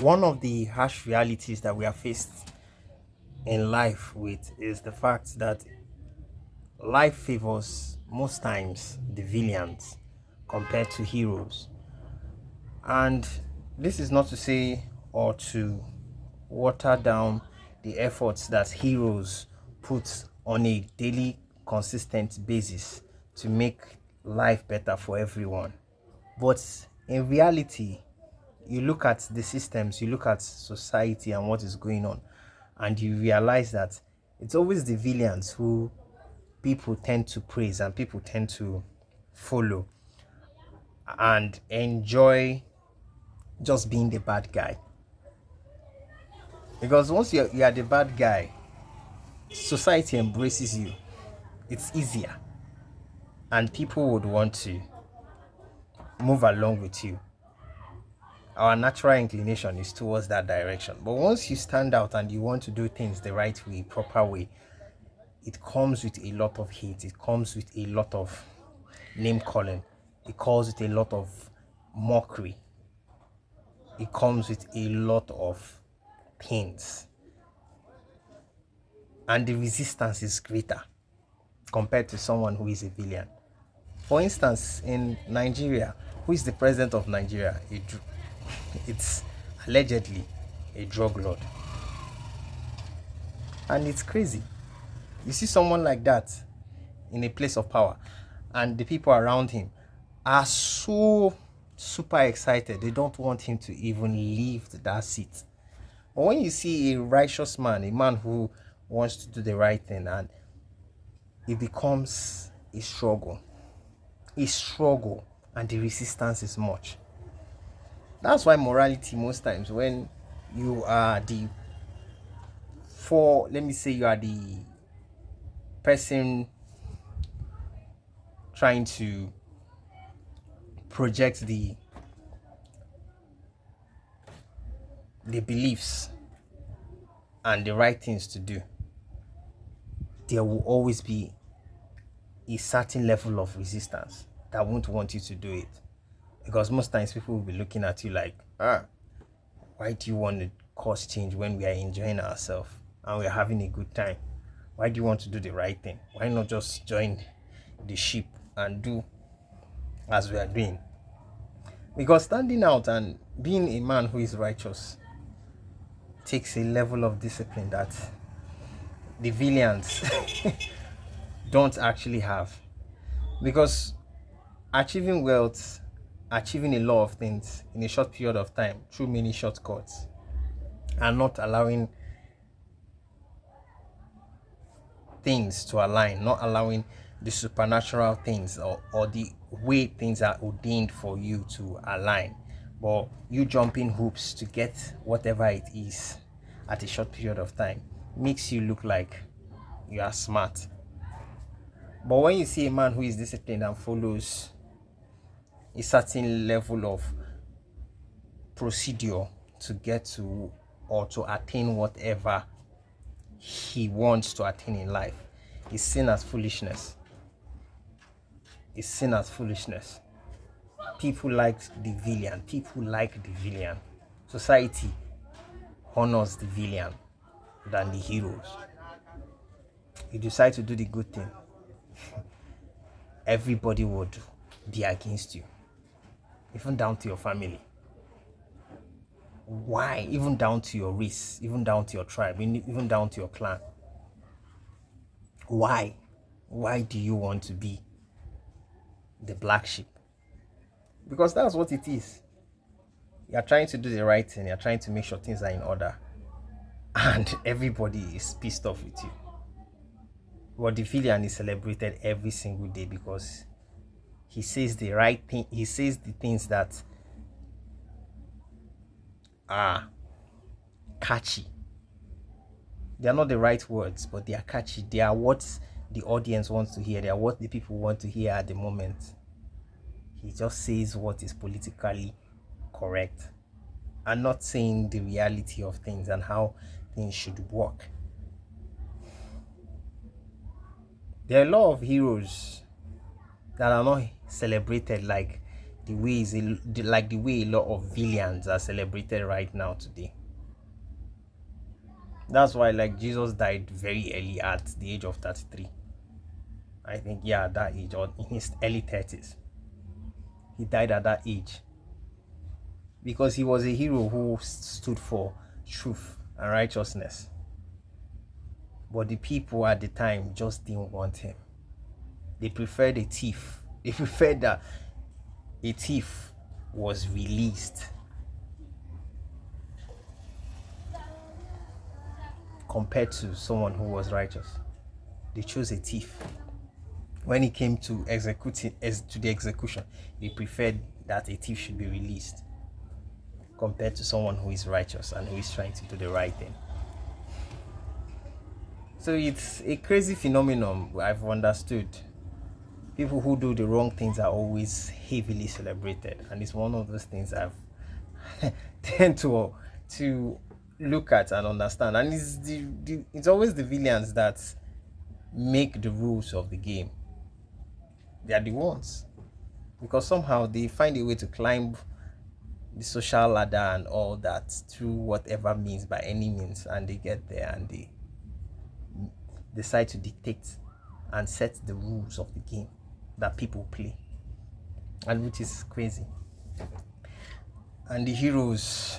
One of the harsh realities that we are faced in life with is the fact that life favors most times the villains compared to heroes. And this is not to say or to water down the efforts that heroes put on a daily consistent basis to make life better for everyone. But in reality, you look at the systems, you look at society and what is going on, and you realize that it's always the villains who people tend to praise and people tend to follow and enjoy just being the bad guy. Because once you are the bad guy, society embraces you. It's easier, and people would want to move along with you. Our natural inclination is towards that direction. But once you stand out and you want to do things the right way, proper way, it comes with a lot of hate. It comes with a lot of name calling. It comes with a lot of mockery. It comes with a lot of pains. And the resistance is greater compared to someone who is a villain. For instance, in Nigeria, who is the president of Nigeria? It's allegedly a drug lord. And it's crazy. You see someone like that in a place of power, and the people around him are so super excited. They don't want him to even leave that seat. But when you see a righteous man, a man who wants to do the right thing, and it becomes a struggle, and the resistance is much. That's why morality, most times, when you are the let me say you are the person trying to project the beliefs and the right things to do, there will always be a certain level of resistance that won't want you to do it. Because most times people will be looking at you like, why do you want to cause change when we are enjoying ourselves and we're having a good time? Why do you want to do the right thing? Why not just join the ship and do as we are doing? Because standing out and being a man who is righteous takes a level of discipline that the villains don't actually have. Because achieving wealth, achieving a lot of things in a short period of time through many shortcuts, and not allowing things to align, not allowing the supernatural things or the way things are ordained for you to align, but you jumping hoops to get whatever it is at a short period of time makes you look like you are smart. But when you see a man who is disciplined and follows a certain level of procedure to get to or to attain whatever he wants to attain in life, is seen as foolishness. Is seen as foolishness. People like the villain. People like the villain. Society honors the villain than the heroes. You decide to do the good thing, everybody would be against you, even down to your family. Why? Even down to your race, even down to your tribe, even down to your clan. Why? Why do you want to be the black sheep? Because that's what it is. You're trying to do the right thing, you're trying to make sure things are in order, and everybody is pissed off with you. But the villain is celebrated every single day because he says the right thing, he says the things that are catchy. They are not the right words, but they are catchy. They are what the audience wants to hear. They are what the people want to hear at the moment. He just says what is politically correct and not saying the reality of things and how things should work. There are a lot of heroes that are not celebrated like the way the way a lot of villains are celebrated right now today. That's why like Jesus died very early at the age of 33. I think, yeah, at that age, or in his early 30s. He died at that age because he was a hero who stood for truth and righteousness. But the people at the time just didn't want him. They preferred a thief. They preferred that a thief was released compared to someone who was righteous. They chose a thief. When it came to the execution, they preferred that a thief should be released compared to someone who is righteous and who is trying to do the right thing. So it's a crazy phenomenon. I've understood. People who do the wrong things are always heavily celebrated, and it's one of those things I've tend to look at and understand. And it's always the villains that make the rules of the game. They are the ones, because somehow they find a way to climb the social ladder and all that through whatever means, by any means, and they get there and they decide to dictate and set the rules of the game that people play, and which is crazy. And the heroes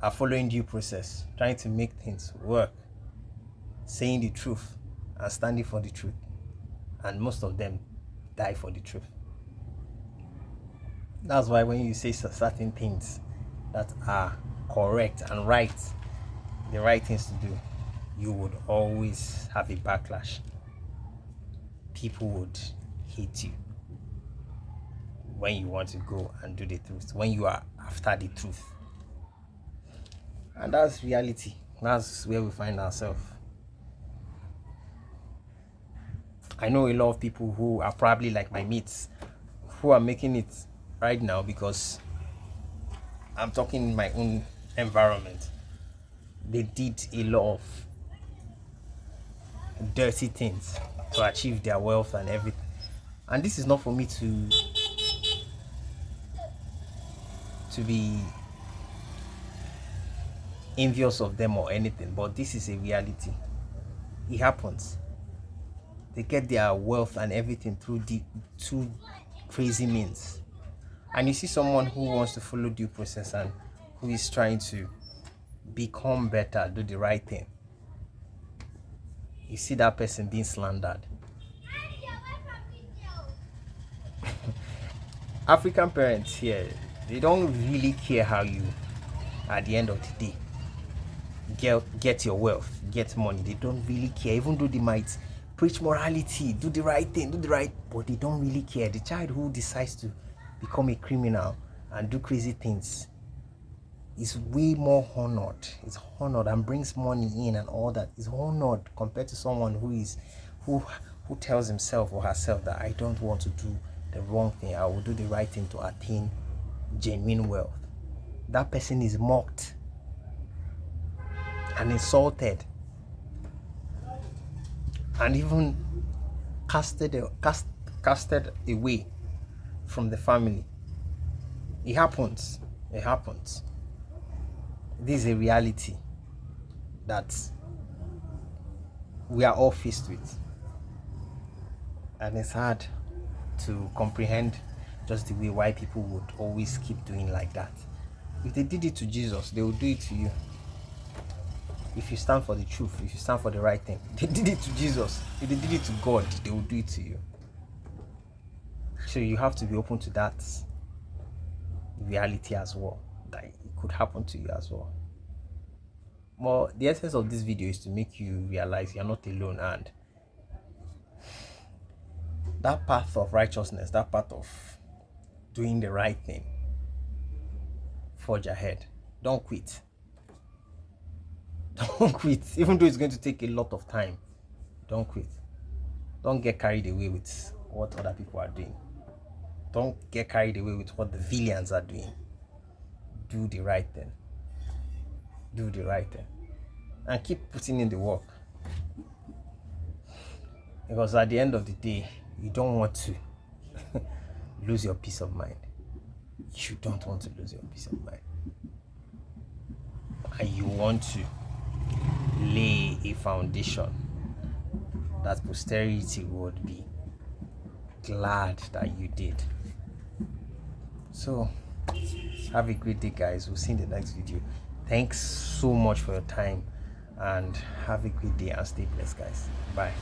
are following due process, trying to make things work, saying the truth and standing for the truth, and most of them die for the truth. That's why when you say certain things that are correct and right, the right things to do, you would always have a backlash. People would hate you when you want to go and do the truth, when you are after the truth. And that's reality. That's where we find ourselves. I know a lot of people who are probably like my mates who are making it right now because I'm talking in my own environment. They did a lot of dirty things to achieve their wealth and everything. And this is not for me to be envious of them or anything, but this is a reality. It happens. They get their wealth and everything through crazy means. And you see someone who wants to follow due process and who is trying to become better, do the right thing. You see that person being slandered. African parents here, they don't really care how you, at the end of the day, get your wealth, get money. They don't really care, even though they might preach morality, do the right thing, but they don't really care. The child who decides to become a criminal and do crazy things is way more honored. It's honored and brings money in and all that. Is honored compared to someone who tells himself or herself that I don't want to do the wrong thing, I will do the right thing to attain genuine wealth. That person is mocked and insulted and even casted away from the family. It happens. This is a reality that we are all faced with, and it's hard to comprehend just the way why people would always keep doing like that. If they did it to Jesus, they will do it to you. If you stand for the truth, if you stand for the right thing, they did it to Jesus. If they did it to God, they will do it to you. So you have to be open to that reality as well, that it could happen to you as well. Well, the essence of this video is to make you realize you're not alone, and that path of righteousness, that path of doing the right thing, forge ahead. Don't quit. Don't quit, even though it's going to take a lot of time. Don't quit. Don't get carried away with what other people are doing. Don't get carried away with what the villains are doing. Do the right thing. Do the right thing. And keep putting in the work. Because at the end of the day, you don't want to lose your peace of mind. you don't want to lose your peace of mind. And you want to lay a foundation that posterity would be glad that you did. So have a great day, guys. We'll see you in the next video. Thanks so much for your time, and have a great day and stay blessed, guys. Bye.